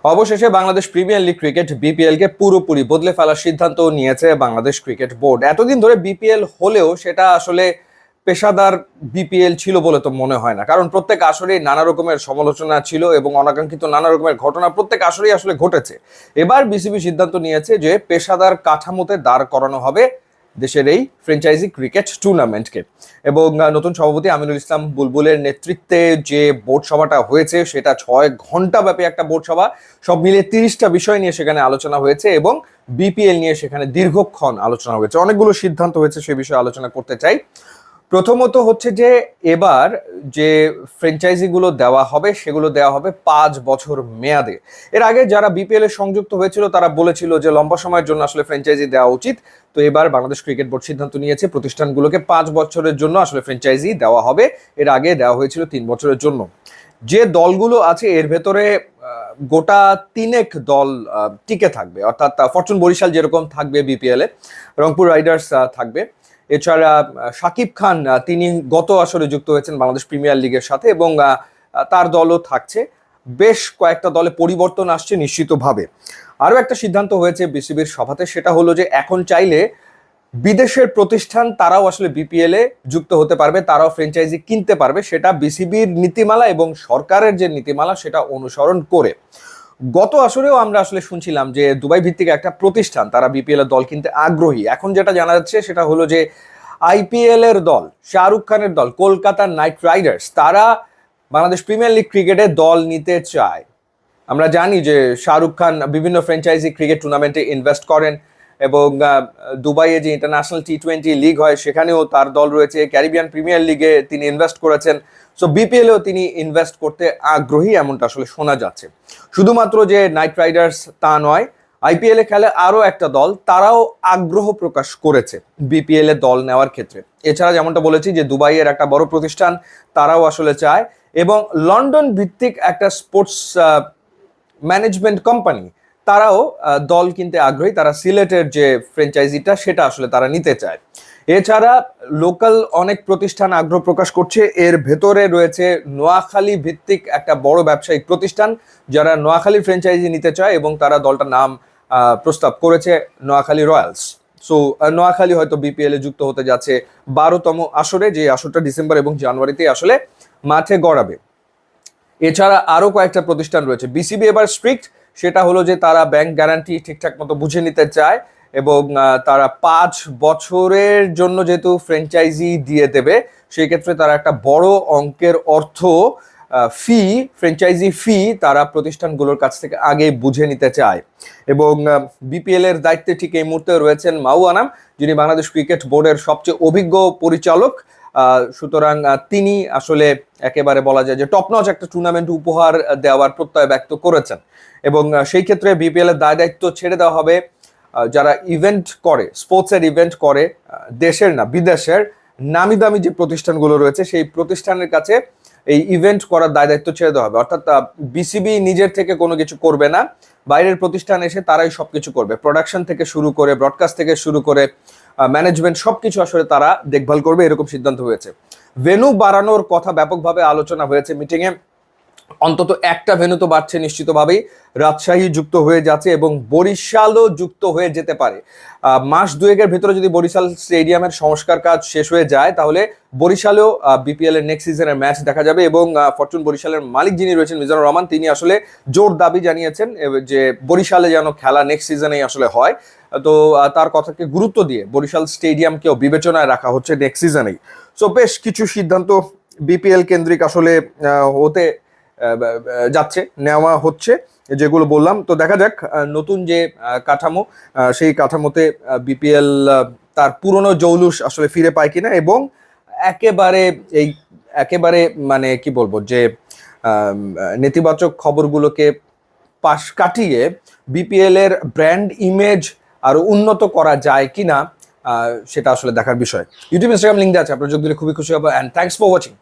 অবশেষে Bangladesh premier league cricket BPL কে পুরোপুরি বদলে ফেলার সিদ্ধান্ত নিয়েছে বাংলাদেশ ক্রিকেট বোর্ড। এতদিন ধরে বিপিএল হলেও সেটা আসলে পেশাদার বিপিএল ছিল বলে তো মনে হয় না, কারণ প্রত্যেক আসরেই নানা রকমের সমালোচনা ছিল এবং অনাকাঙ্ক্ষিত নানা রকমের ঘটনা প্রত্যেক আসরেই আসলে ঘটেছে। এবার বিসিবি সিদ্ধান্ত নিয়েছে যে পেশাদার কাঠামোতে দাঁড় করানো হবে দেশের এই ফ্র্যাঞ্চাইজি ক্রিকেট টুর্নামেন্টকে। এবং নতুন সভাপতি আমিনুল ইসলাম বুলবুলের নেতৃত্বে যে বোর্ড সভাটা হয়েছে সেটা 6 ঘন্টা ব্যাপী একটা বোর্ড সভা। সব মিলিয়ে 30টা বিষয় নিয়ে সেখানে আলোচনা হয়েছে এবং বিপিএল নিয়ে সেখানে দীর্ঘক্ষণ আলোচনা হয়েছে। অনেকগুলো সিদ্ধান্ত হয়েছে, সে বিষয়ে আলোচনা করতে চাই। প্রথমত হচ্ছে যে এবার যে ফ্র্যাঞ্চাইজিগুলো দেওয়া হবে সেগুলো দেওয়া হবে 5 বছর মেয়াদে। এর আগে যারা বিপিএল এ সংযুক্ত হয়েছিল তারা বলেছিল যে লম্বা সময়ের জন্য আসলে ফ্র্যাঞ্চাইজি দেওয়া উচিত। তো এবার বাংলাদেশ ক্রিকেট বোর্ড সিদ্ধান্ত নিয়েছে প্রতিষ্ঠানগুলোকে 5 বছরের জন্য আসলে ফ্র্যাঞ্চাইজি দেওয়া হবে। এর আগে দেওয়া হয়েছিল 3 বছরের জন্য। যে দলগুলো আছে এর ভেতরে গোটা 3 দল টিকে থাকবে, অর্থাৎ ফরচুন বরিশাল যেরকম থাকবে বিপিএল এ, রংপুর রাইডার্স থাকবে। এছাড়া শাকিব খান তিনি গত আসরে যুক্ত হয়েছেন বাংলাদেশ প্রিমিয়ার লিগের সাথে এবং তার দলও থাকছে। বেশ কয়েকটা দলে পরিবর্তন আসছে নিশ্চিতভাবে। আরও একটা সিদ্ধান্ত হয়েছে বিসিবির সভাতে, সেটা হলো যে এখন চাইলে বিদেশের প্রতিষ্ঠান তারাও আসলে বিপিএল এ যুক্ত হতে পারবে, তারাও ফ্র্যাঞ্চাইজি কিনতে পারবে, সেটা বিসিবির নীতিমালা এবং সরকারের যে নীতিমালা সেটা অনুসরণ করে। গত আসরেও আমরা আসলে শুনছিলাম যে দুবাই ভিত্তিক একটা প্রতিষ্ঠান তারা বিপিএল এর দল কিনতে আগ্রহী। এখন যেটা জানা যাচ্ছে সেটা হলো যে আইপিএল এর দল, শাহরুখ খানের দল কলকাতা নাইট রাইডার্স, তারা বাংলাদেশ প্রিমিয়ার লিগ ক্রিকেটে দল নিতে চায়। আমরা জানি যে শাহরুখ খান বিভিন্ন ফ্র্যাঞ্চাইজি ক্রিকেট টুর্নামেন্টে ইনভেস্ট করেন এবং দুবাইয়ে যে ইন্টারন্যাশনাল টি20 লিগ হয় সেখানেও তার দল রয়েছে। ক্যারিবিয়ান প্রিমিয়ার লিগে তিনি ইনভেস্ট করেছেন। সো বিপিএলেও তিনি ইনভেস্ট করতে আগ্রহী এমনটা আসলে শোনা যাচ্ছে। শুধুমাত্র যে নাইট রাইডার্স তা নয়, আইপিএল এ খেলে আরও একটা দল, তারাও আগ্রহ প্রকাশ করেছে বিপিএল এ দল নেওয়ার ক্ষেত্রে। এছাড়া যেমনটা বলেছি যে দুবাইয়ের একটা বড় প্রতিষ্ঠান তারাও আসলে চায় এবং লন্ডন ভিত্তিক একটা স্পোর্টস ম্যানেজমেন্ট কোম্পানি তারাও দল কিনতে আগ্রহী। তারা সিলেটের যে ফ্র্যাঞ্চাইজিটা সেটা আসলে তারা নিতে চায়। এছাড়া লোকাল অনেক প্রতিষ্ঠান আগ্রহ প্রকাশ করছে। এর ভেতরে রয়েছে নোয়াখালী ভিত্তিক একটা বড় ব্যবসায়িক প্রতিষ্ঠান যারা নোয়াখালীর ফ্র্যাঞ্চাইজি নিতে চায় এবং তারা দলটার নাম প্রস্তাব করেছে নোয়াখালী রয়্যালস। সো নোয়াখালী হয়তো বিপিএল এ যুক্ত হতে যাচ্ছে 12তম আসরে, যে আসরটা ডিসেম্বর এবং জানুয়ারিতে আসলে মাঠে গড়াবে। এছাড়া আরো কয়েকটা প্রতিষ্ঠান রয়েছে। বিসিবি এবার স্ট্রিক্ট, সেটা হলো যে তারা ব্যাংক গ্যারান্টি ঠিকঠাক মতো বুঝে নিতে চায় এবং তারা 5 বছরের জন্য যেহেতু ফ্র্যাঞ্চাইজি দিয়ে দেবে সেই ক্ষেত্রে তারা একটা বড় অঙ্কের অর্থ ফি, ফ্র্যাঞ্চাইজি ফি তারা প্রতিষ্ঠানগুলোর কাছ থেকে আগে বুঝে নিতে চায়। এবং বিপিএল এর দায়িত্বে ঠিক এই মুহূর্তে রয়েছেন মাউ আনাম, যিনি বাংলাদেশ ক্রিকেট বোর্ডের সবচেয়ে অভিজ্ঞ পরিচালক। সুতরাং তিনি আসলে একেবারে বলা যায় যে টপ নচ একটা টুর্নামেন্ট উপহার দেওয়ার প্রত্যয় ব্যক্ত করেছেন এবং সেই ক্ষেত্রে বিপিএল এর দায় দায়িত্ব ছেড়ে দেওয়া হবে যারা ইভেন্ট করে, স্পোর্টসের ইভেন্ট করে, দেশের না বিদেশের নামি দামি যে প্রতিষ্ঠানগুলো রয়েছে সেই প্রতিষ্ঠানের কাছে এই ইভেন্ট করার দায় দায়িত্ব ছেড়ে দেওয়া হবে। অর্থাৎ বিসিবি নিজের থেকে কোনো কিছু করবে না, বাইরের প্রতিষ্ঠান এসে তারাই সবকিছু করবে। প্রোডাকশন থেকে শুরু করে, ব্রডকাস্ট থেকে শুরু করে, ম্যানেজমেন্ট সবকিছু আসলে তারা দেখভাল করবে, এরকম সিদ্ধান্ত হয়েছে। ভেন্যু বাড়ানোর কথা ব্যাপকভাবে আলোচনা হয়েছে মিটিংয়ে। অন্তত একটা ভেন্যু তো বাড়ছে নিশ্চিতভাবেই। রাজশাহী যুক্ত হয়ে যাচ্ছে এবং বরিশালও যুক্ত হয়ে যেতে পারে। মাস দুয়েকের ভেতরে যদি বরিশাল স্টেডিয়ামের সংস্কার কাজ শেষ হয়ে যায় তাহলে বরিশালেও বিপিএল এর নেক্সট সিজনের ম্যাচ দেখা যাবে। এবং ফরচুন বরিশালের মালিক যিনি রয়েছেন মিজানুর রহমান, তিনি আসলে জোর দাবি জানিয়েছেন যে বরিশালে যেন খেলা নেক্সট সিজনেই আসলে হয়। তো তার কথাকে গুরুত্ব দিয়ে বরিশাল স্টেডিয়ামকেও বিবেচনায় রাখা হচ্ছে নেক্সট সিজনেই। সো বেশ কিছু সিদ্ধান্ত বিপিএল কেন্দ্রিক আসলে হতে যাচ্ছে, নেওয়া হচ্ছে, যেগুলো বললাম। তো দেখা যাক নতুন যে কাঠামো সেই কাঠামোতে বিপিএল তার পুরনো জৌলুস আসলে ফিরে পায় কিনা এবং একেবারে মানে কি বলবো যে নেতিবাচক খবরগুলোকে পাশ কাটিয়ে বিপিএল এর ব্র্যান্ড ইমেজ আরো উন্নত করা যায় কিনা সেটা আসলে দেখার বিষয়। ইউটিউব ইনস্টাগ্রাম লিঙ্ক দেওয়া আছে, আপনারা যোগ দিলে খুবই খুশি হবো। And thanks for watching.